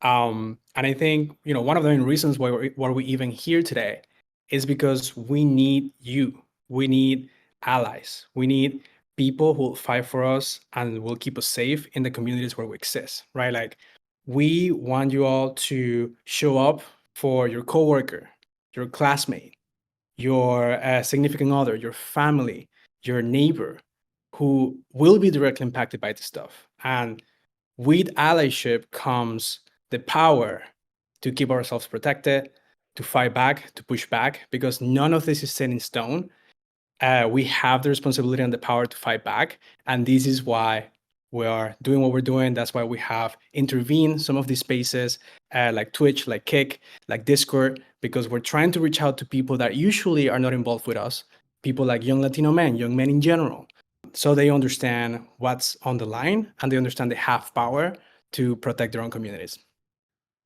S4: And I think, one of the main reasons why we're even here today is because we need you. We need allies. We need people who will fight for us and will keep us safe in the communities where we exist, right? Like, we want you all to show up for your coworker, your classmate, your significant other, your family, your neighbor, who will be directly impacted by this stuff. And with allyship comes the power to keep ourselves protected, to fight back, to push back, because none of this is set in stone. We have the responsibility and the power to fight back. And this is why we are doing what we're doing. That's why we have intervened some of these spaces like Twitch, like Kick, like Discord, because we're trying to reach out to people that usually are not involved with us, people like young Latino men, young men in general, so they understand what's on the line and they understand they have power to protect their own communities.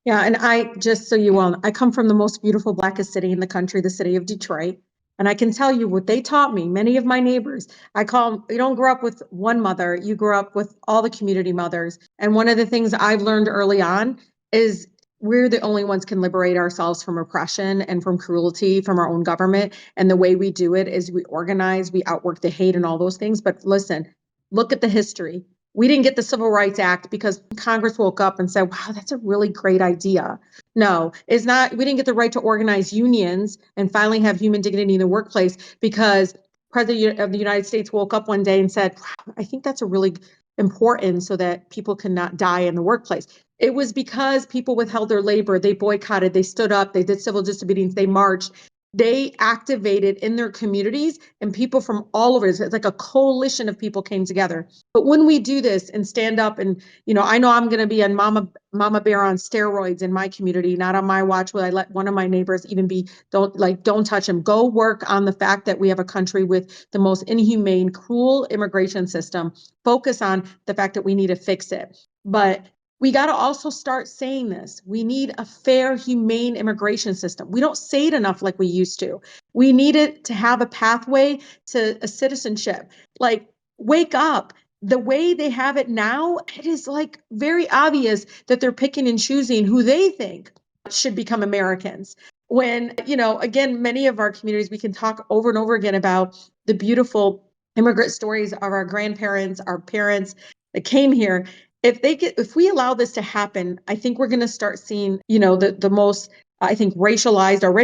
S1: Yeah, and I, just so you all know, I come from the most beautiful, blackest city in the country, the city of Detroit. And I can tell you what they taught me, many of my neighbors, I call them, you don't grow up with one mother, you grow up with all the community mothers. And one of the things I've learned early on is we're the only ones can liberate ourselves from oppression and from cruelty from our own government. And the way we do it is we organize, we outwork the hate and all those things. But listen, look at the history. We didn't get the Civil Rights Act because Congress woke up and said, wow, that's a really great idea. No, it's not. We didn't get the right to organize unions and finally have human dignity in the workplace because President of the United States woke up one day and said, wow, I think that's a really important so that people cannot die in the workplace. It was because people withheld their labor, they boycotted, they stood up, they did civil disobedience, they marched, they activated in their communities, and people from all over, it's like a coalition of people came together. But when we do this and stand up and, I know I'm going to be on mama bear on steroids in my community, not on my watch. Will I let one of my neighbors even be, don't touch him. Go work on the fact that we have a country with the most inhumane, cruel immigration system. Focus on the fact that we need to fix it. But we got to also start saying this. We need a fair, humane immigration system. We don't say it enough like we used to. We need it to have a pathway to a citizenship. Like, wake up. The way they have it now, it is like very obvious that they're picking and choosing who they think should become Americans. When, again, many of our communities, we can talk over and over again about the beautiful immigrant stories of our grandparents, our parents that came here. If we allow this to happen, I think we're going to start seeing, the most, I think, already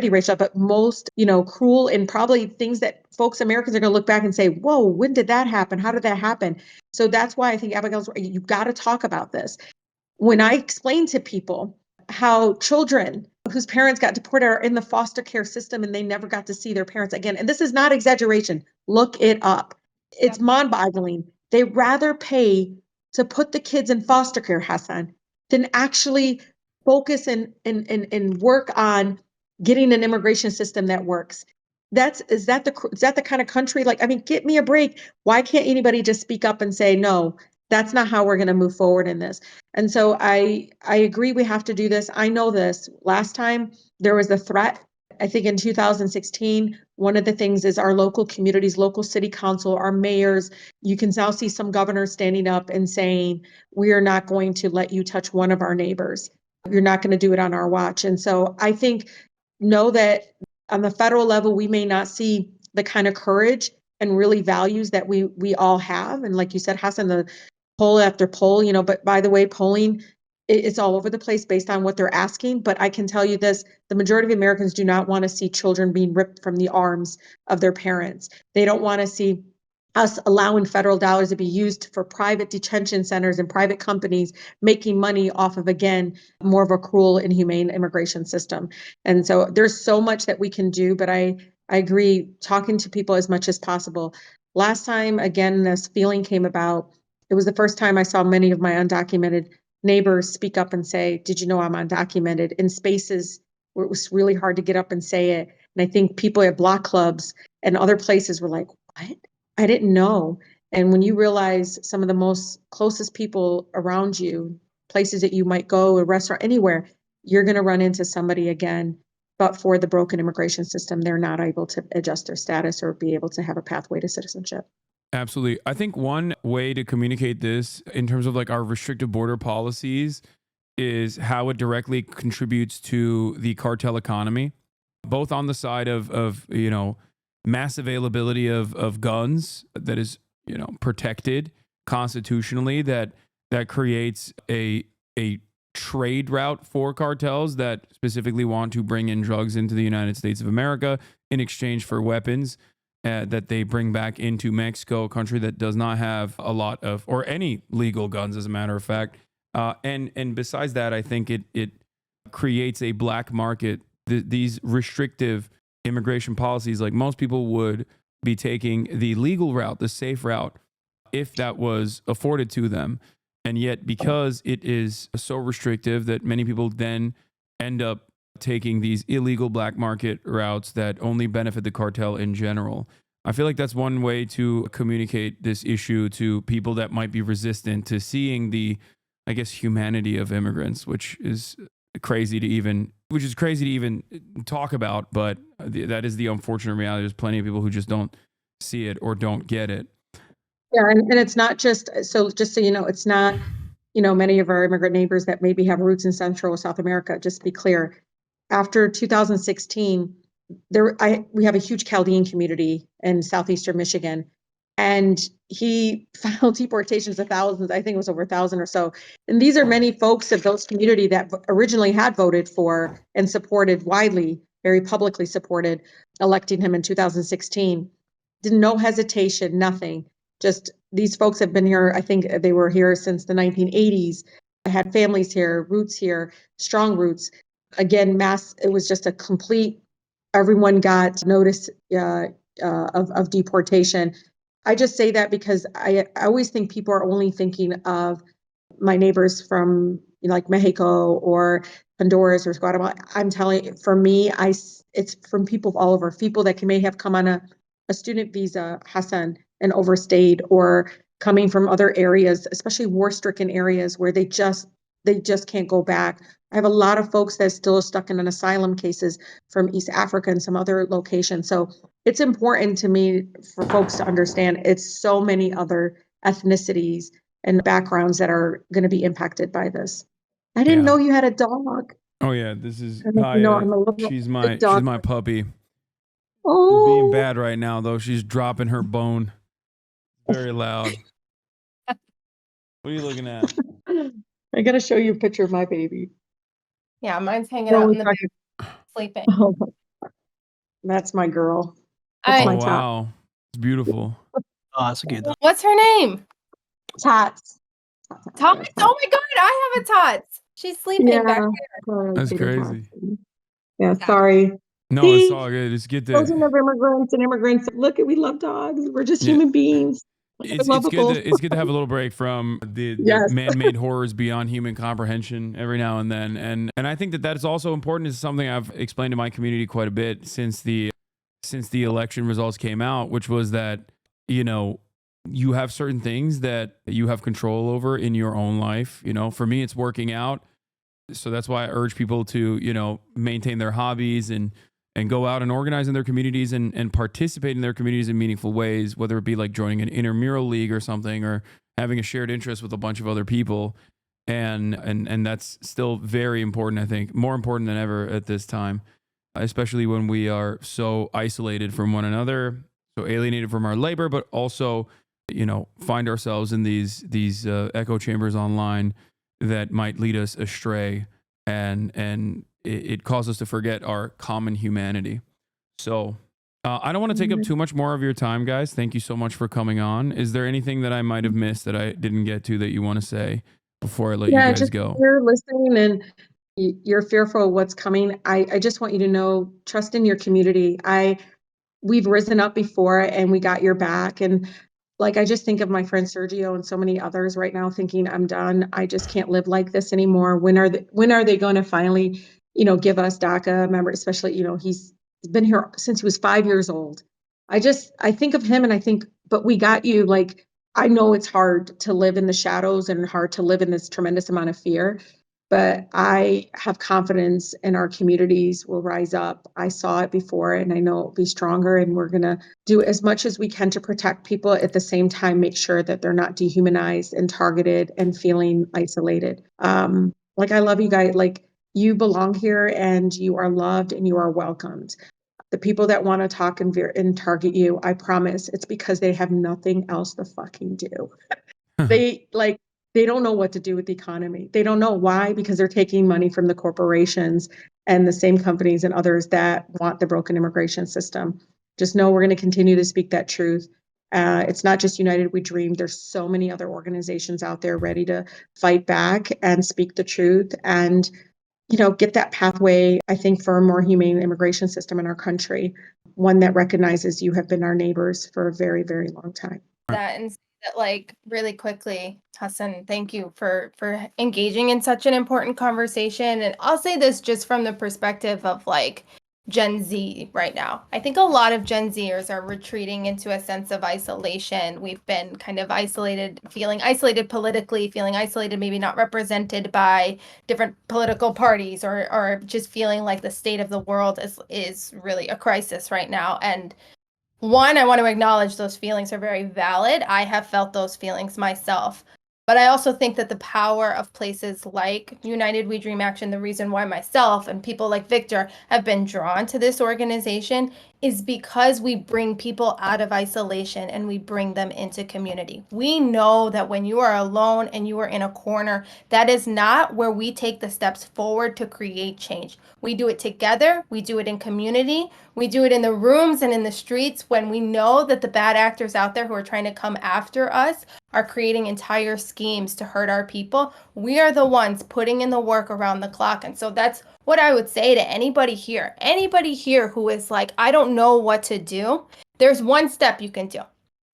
S1: racialized, but most, cruel and probably things that folks, Americans are going to look back and say, whoa, when did that happen? How did that happen? So that's why I think Abigail's, you've got to talk about this. When I explain to people how children whose parents got deported are in the foster care system and they never got to see their parents again, and this is not exaggeration, look it up. It's mind-boggling. They rather pay to put the kids in foster care, Hasan, than actually focus and work on getting an immigration system that works. Is that the kind of country, get me a break. Why can't anybody just speak up and say, no, that's not how we're going to move forward in this? And so I agree we have to do this. I know this. Last time there was a threat, I think in 2016, one of the things is our local communities, local city council, our mayors, you can now see some governors standing up and saying, we are not going to let you touch one of our neighbors. You're not going to do it on our watch. And so I think, know that on the federal level, we may not see the kind of courage and really values that we all have. And like you said, Hasan, the poll after poll, but by the way, polling, it's all over the place based on what they're asking. But I can tell you this, the majority of Americans do not want to see children being ripped from the arms of their parents. They don't want to see us allowing federal dollars to be used for private detention centers and private companies making money off of, again, more of a cruel, inhumane immigration system. And so there's so much that we can do, but I agree, talking to people as much as possible. Last time, again, this feeling came about, it was the first time I saw many of my undocumented neighbors speak up and say, did you know I'm undocumented, in spaces where it was really hard to get up and say it. And I think people at block clubs and other places were like, what? I didn't know. And when you realize some of the most closest people around you, places that you might go, a restaurant, anywhere, you're going to run into somebody again. But for the broken immigration system, they're not able to adjust their status or be able to have a pathway to citizenship.
S2: Absolutely. I think one way to communicate this in terms of like our restrictive border policies is how it directly contributes to the cartel economy, both on the side of mass availability of guns that is, protected constitutionally, that creates a trade route for cartels that specifically want to bring in drugs into the United States of America in exchange for weapons. that they bring back into Mexico, a country that does not have a lot of, or any legal guns, as a matter of fact. And besides that, I think it creates a black market. These restrictive immigration policies, like most people would be taking the legal route, the safe route, if that was afforded to them. And yet, because it is so restrictive that many people then end up taking these illegal black market routes that only benefit the cartel in general. I feel like that's one way to communicate this issue to people that might be resistant to seeing the, I guess, humanity of immigrants, which is crazy to even talk about, but that is the unfortunate reality. There's plenty of people who just don't see it or don't get it.
S1: Yeah, and it's not just so you know, it's not, you know, many of our immigrant neighbors that maybe have roots in Central or South America. Just to be clear, after 2016, we have a huge Chaldean community in southeastern Michigan, and he filed deportations of thousands. I think it was over 1,000 or so. And these are many folks of those community that originally had voted for and supported widely, very publicly supported, electing him in 2016. No hesitation, nothing. Just these folks have been here. I think they were here since the 1980s. I had families here, roots here, strong roots. Again, it was just a complete, everyone got notice of deportation. I just say that because I always think people are only thinking of my neighbors from, you know, like Mexico or Honduras or Guatemala. I'm telling you, for me, it's from people all over, people that may have come on a student visa, Hasan, and overstayed, or coming from other areas, especially war-stricken areas where they just can't go back. I have a lot of folks that are still stuck in an asylum cases from East Africa and some other locations. So it's important to me for folks to understand it's so many other ethnicities and backgrounds that are going to be impacted by this. I didn't know you had a dog.
S2: Oh yeah, this is
S1: No, I'm a little
S2: she's
S1: big dog.
S2: my puppy.
S1: Oh,
S2: She's being bad right now though. She's dropping her bone. Very loud. What are you looking at?
S1: I gotta show you a picture of my baby.
S3: Yeah, mine's hanging out in the bed, sleeping.
S1: Oh, that's my girl. That's my top.
S2: Wow, it's beautiful.
S5: Oh, that's a good dog.
S3: What's her name?
S1: Tots.
S3: Tots. Oh my God, I have a Tots. She's sleeping back there.
S2: That's crazy.
S1: Yeah, sorry.
S2: No,
S1: See?
S2: it's all good. It's good to.
S1: Children of immigrants and immigrants. Look, we love dogs. We're just human beings.
S2: It's good to have a little break from the man-made horrors beyond human comprehension every now and then, and I think that is also important. Is something I've explained to my community quite a bit since the election results came out, which was that, you know, you have certain things that you have control over in your own life. You know, for me, it's working out, so that's why I urge people to, you know, maintain their hobbies and go out and organize in their communities and participate in their communities in meaningful ways, whether it be like joining an intramural league or something, or having a shared interest with a bunch of other people. And that's still very important, I think, more important than ever at this time, especially when we are so isolated from one another, so alienated from our labor, but also, you know, find ourselves in these echo chambers online that might lead us astray and it causes us to forget our common humanity. So I don't want to take up too much more of your time, guys. Thank you so much for coming on. Is there anything that I might have missed that I didn't get to that you want to say before I let you guys
S1: just
S2: go?
S1: You're listening and you're fearful of what's coming. I just want you to know, trust in your community. We've risen up before and we got your back. And like, I just think of my friend Sergio and so many others right now thinking, I'm done. I just can't live like this anymore. When are they going to finally, you know, give us DACA? Remember, especially, you know, he's been here since he was 5 years old. I think of him and I think, but we got you. Like, I know it's hard to live in the shadows and hard to live in this tremendous amount of fear, but I have confidence in our communities will rise up. I saw it before and I know it'll be stronger, and we're going to do as much as we can to protect people, at the same time make sure that they're not dehumanized and targeted and feeling isolated. Like, I love you guys. Like, you belong here and you are loved and you are welcomed. The people that want to talk and target you, I promise it's because they have nothing else to fucking do. They don't know what to do with the economy. They don't know why, because they're taking money from the corporations and the same companies and others that want the broken immigration system. just know we're going to continue to speak that truth. It's not just United We Dream. There's so many other organizations out there ready to fight back and speak the truth and, get that pathway, I think, for a more humane immigration system in our country, one that recognizes you have been our neighbors for a very, very long time.
S3: That and say that, like, really quickly, Hasan, thank you for engaging in such an important conversation. And I'll say this just from the perspective of like Gen Z right now. I think a lot of Gen Zers are retreating into a sense of isolation. We've been kind of isolated, feeling isolated politically, feeling isolated, maybe not represented by different political parties, or just feeling like the state of the world is really a crisis right now. And one, I want to acknowledge those feelings are very valid. I have felt those feelings myself. But I also think that the power of places like United We Dream Action, the reason why myself and people like Victor have been drawn to this organization is because we bring people out of isolation and we bring them into community. We know that when you are alone and you are in a corner, that is not where we take the steps forward to create change. We do it together. We do it in community. We do it in the rooms and in the streets when we know that the bad actors out there who are trying to come after us are creating entire schemes to hurt our people. We are the ones putting in the work around the clock. And so that's what I would say to anybody here who is like, I don't know what to do. There's one step you can do.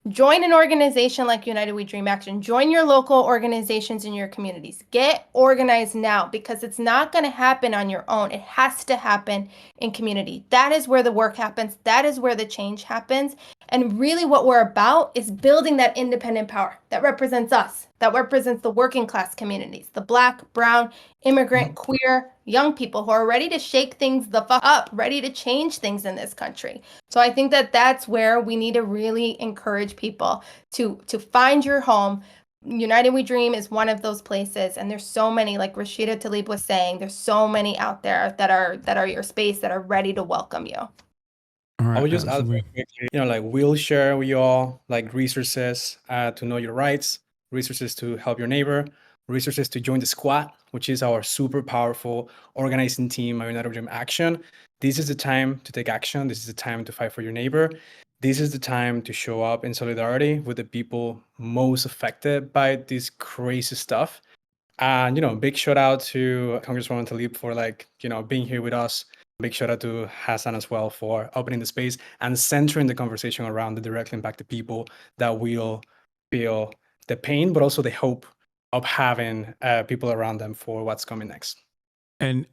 S3: Join an organization like United We Dream Action. Join your local organizations in your communities. Get organized now, because it's not going to happen on your own. It has to happen in community. That is where the work happens. That is where the change happens. And really what we're about is building that independent power that represents us, that represents the working class communities, the Black, brown, immigrant, queer, young people who are ready to shake things the fuck up, ready to change things in this country. So I think that that's where we need to really encourage people to find your home. United We Dream is one of those places, and there's so many, like Rashida Tlaib was saying, there's so many out there that are your space, that are ready to welcome you.
S2: All right,
S4: I would just add
S2: absolutely.
S4: very quickly, like we'll share with you all like resources to know your rights, resources to help your neighbor, resources to join the squad, which is our super powerful organizing team at United We Dream Action. This is the time to take action. This is the time to fight for your neighbor. This is the time to show up in solidarity with the people most affected by this crazy stuff. And, big shout out to Congresswoman Tlaib for being here with us. Big shout out to Hasan as well for opening the space and centering the conversation around the directly impacted people that will feel the pain, but also the hope of having people around them for what's coming next.
S2: And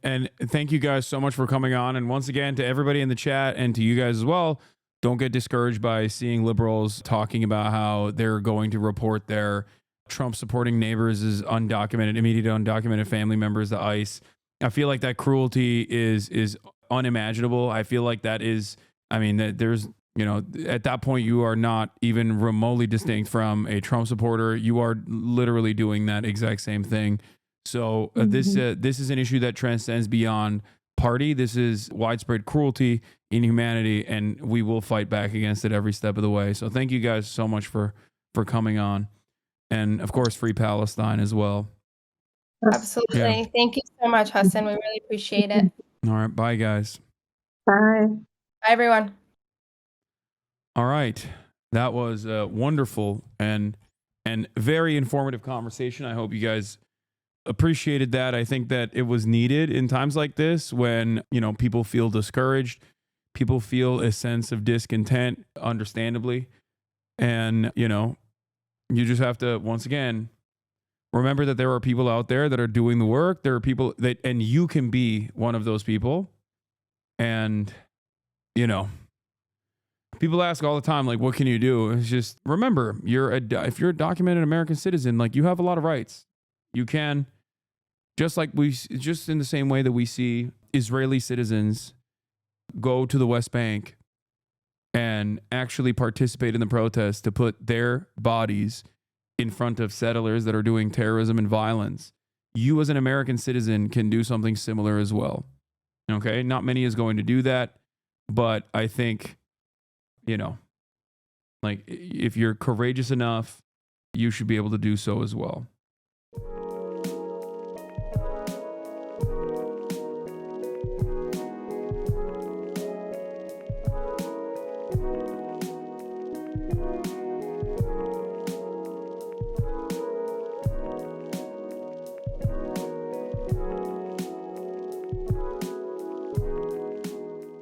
S2: thank you guys so much for coming on. And once again, to everybody in the chat and to you guys as well, don't get discouraged by seeing liberals talking about how they're going to report their Trump supporting neighbors as undocumented, immediate undocumented family members to ICE. I feel like that cruelty is unimaginable. I feel like that is, that there's, at that point, you are not even remotely distinct from a Trump supporter. You are literally doing that exact same thing. So this is an issue that transcends beyond party. This is widespread cruelty, inhumanity, and we will fight back against it every step of the way. So thank you guys so much for coming on. And of course, free Palestine as well.
S3: Absolutely.
S2: Yeah.
S3: Thank you so much, Hasan. We really appreciate it.
S2: All right. Bye, guys.
S1: Bye.
S3: Bye, everyone.
S2: All right. That was a wonderful and very informative conversation. I hope you guys appreciated that. I think that it was needed in times like this when, people feel discouraged, people feel a sense of discontent, understandably. And, you just have to, once again, remember that there are people out there that are doing the work. There are people that, and you can be one of those people. And, people ask all the time, like, what can you do? It's just, remember, if you're a documented American citizen, like, you have a lot of rights. You can, just in the same way that we see Israeli citizens go to the West Bank and actually participate in the protests to put their bodies in front of settlers that are doing terrorism and violence. You as an American citizen can do something similar as well. Okay? Not many is going to do that, but I think, if you're courageous enough, you should be able to do so as well.